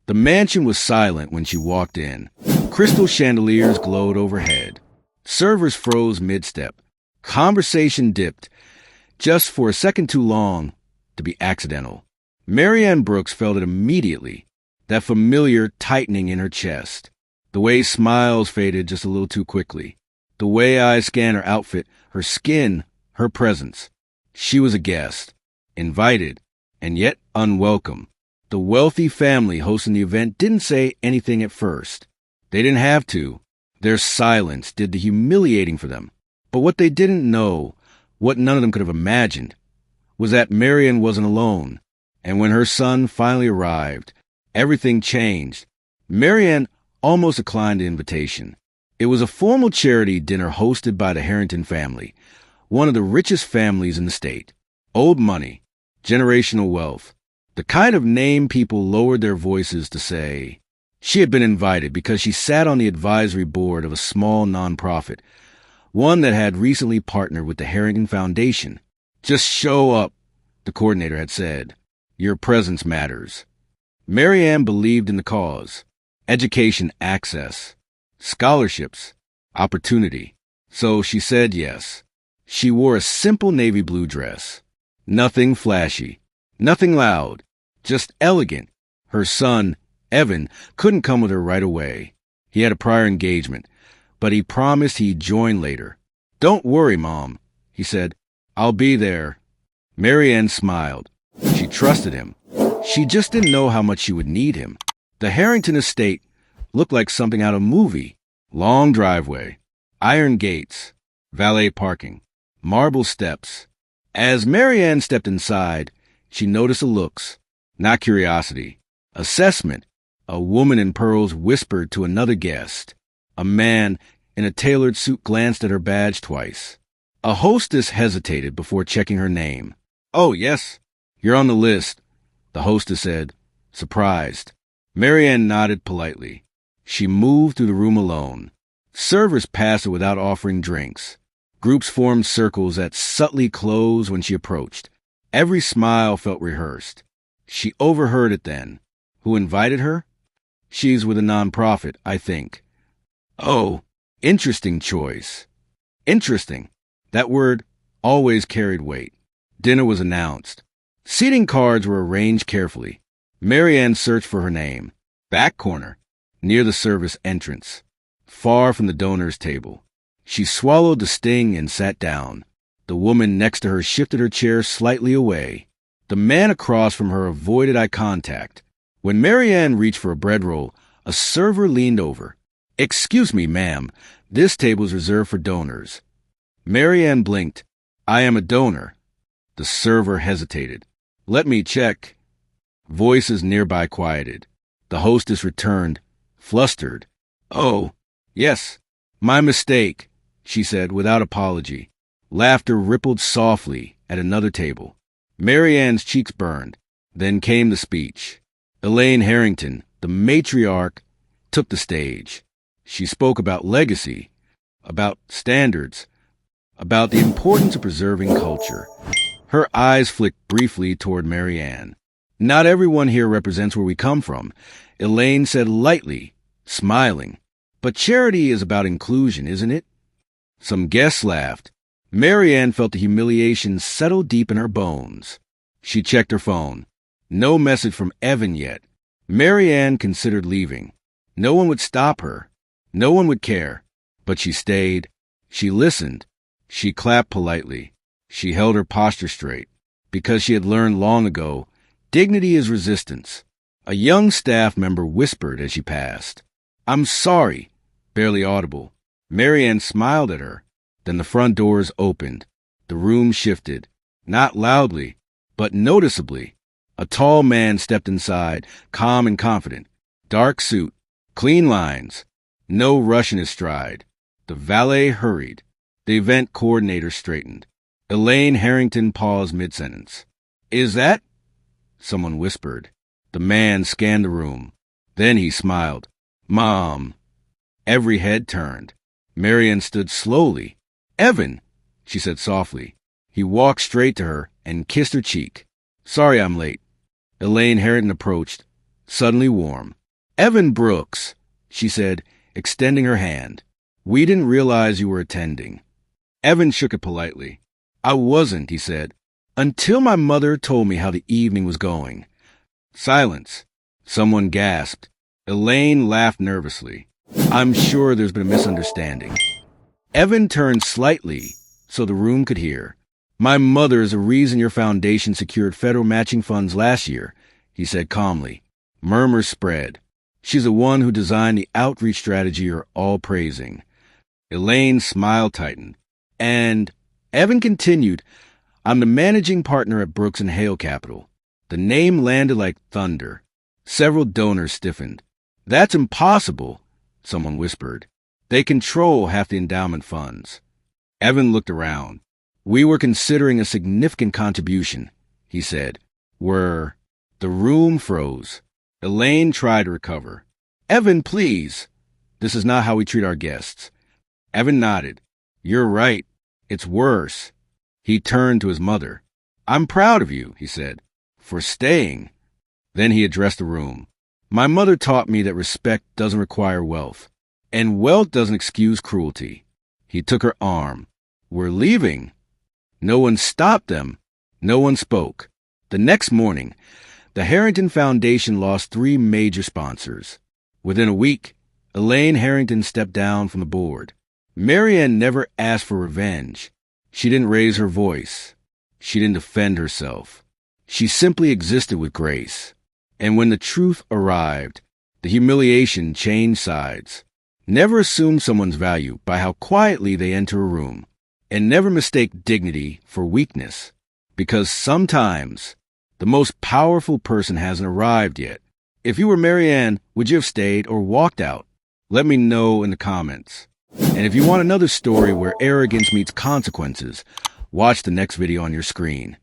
The mansion was silent when she walked in. Crystal chandeliers glowed overhead. Servers froze mid-step. Conversation dipped, just for a second too long to be accidental. Marianne Brooks felt it immediately, that familiar tightening in her chest. The way smiles faded just a little too quickly. The way eyes scanned her outfit, her skin, her presence. She was a guest, invited, and yet unwelcome. The wealthy family hosting the event didn't say anything at first. They didn't have to. Their silence did the humiliating for them. But what they didn't know, what none of them could have imagined, was that Marianne wasn't alone. And when her son finally arrived, everything changed. Marianne almost declined the invitation. It was a formal charity dinner hosted by the Harrington family, one of the richest families in the state. Old money, generational wealth, the kind of name people lowered their voices to say. She had been invited because she sat on the advisory board of a small nonprofit, one that had recently partnered with the Harrington Foundation. Just show up, the coordinator had said. Your presence matters. Marianne believed in the cause. Education access, scholarships, opportunity. So she said yes. She wore a simple navy blue dress. Nothing flashy, nothing loud, just elegant. Her son, Evan, couldn't come with her right away. He had a prior engagement, but he promised he'd join later. Don't worry, Mom, he said. I'll be there. Marianne smiled. She trusted him. She just didn't know how much she would need him. The Harrington estate looked like something out of a movie. Long driveway, iron gates, valet parking, marble steps. As Marianne stepped inside, she noticed the looks, not curiosity. Assessment. A woman in pearls whispered to another guest. A man in a tailored suit glanced at her badge twice. A hostess hesitated before checking her name. Oh, yes, you're on the list, the hostess said, surprised. Marianne nodded politely. She moved through the room alone. Servers passed her without offering drinks. Groups formed circles that subtly closed when she approached. Every smile felt rehearsed. She overheard it then. Who invited her? She's with a nonprofit, I think. Oh, interesting choice. Interesting. That word always carried weight. Dinner was announced. Seating cards were arranged carefully. Marianne searched for her name. Back corner, near the service entrance, far from the donor's table. She swallowed the sting and sat down. The woman next to her shifted her chair slightly away. The man across from her avoided eye contact. When Marianne reached for a bread roll, a server leaned over. Excuse me, ma'am, this table is reserved for donors. Marianne blinked. I am a donor. The server hesitated. Let me check. Voices nearby quieted. The hostess returned, flustered. Oh, yes, my mistake, she said without apology. Laughter rippled softly at another table. Marianne's cheeks burned. Then came the speech. Elaine Harrington, the matriarch, took the stage. She spoke about legacy, about standards, about the importance of preserving culture. Her eyes flicked briefly toward Marianne. Not everyone here represents where we come from, Elaine said lightly, smiling. But charity is about inclusion, isn't it? Some guests laughed. Marianne felt the humiliation settle deep in her bones. She checked her phone. No message from Evan yet. Marianne considered leaving. No one would stop her. No one would care. But she stayed. She listened. She clapped politely. She held her posture straight. Because she had learned long ago, dignity is resistance. A young staff member whispered as she passed. I'm sorry, barely audible. Marianne smiled at her. Then the front doors opened. The room shifted. Not loudly, but noticeably. A tall man stepped inside, calm and confident. Dark suit, clean lines, no rush in his stride. The valet hurried. The event coordinator straightened. Elaine Harrington paused mid-sentence. Is that? Someone whispered. The man scanned the room. Then he smiled. Mom. Every head turned. Marianne stood slowly. Evan, she said softly. He walked straight to her and kissed her cheek. Sorry I'm late. Elaine Harrington approached. suddenly warm. "Evan Brooks," she said, extending her hand. "We didn't realize you were attending." Evan shook it politely. "I wasn't," he said, "until my mother told me how the evening was going." Silence. Someone gasped. Elaine laughed nervously. "I'm sure there's been a misunderstanding." Evan turned slightly so the room could hear. "My mother is the reason your foundation secured federal matching funds last year," he said calmly. Murmurs spread. "She's the one who designed the outreach strategy you're all praising." Elaine's smile tightened. "And," Evan continued, "I'm the managing partner at Brooks and Hale Capital." The name landed like thunder. Several donors stiffened. "That's impossible," someone whispered. "They control half the endowment funds." Evan looked around. "We were considering a significant contribution," he said. "We're—" The room froze. Elaine tried to recover. "Evan, please. This is not how we treat our guests." Evan nodded. "You're right. It's worse." He turned to his mother. "I'm proud of you," he said, "for staying." Then he addressed the room. "My mother taught me that respect doesn't require wealth, and wealth doesn't excuse cruelty." He took her arm. "We're leaving." No one stopped them. No one spoke. The next morning, the Harrington Foundation lost 3 major sponsors. Within a week, Elaine Harrington stepped down from the board. Marianne never asked for revenge. She didn't raise her voice. She didn't defend herself. She simply existed with grace. And when the truth arrived, the humiliation changed sides. Never assume someone's value by how quietly they enter a room. And never mistake dignity for weakness. Because sometimes the most powerful person hasn't arrived yet. If you were Marianne, would you have stayed or walked out? Let me know in the comments. And if you want another story where arrogance meets consequences, watch the next video on your screen.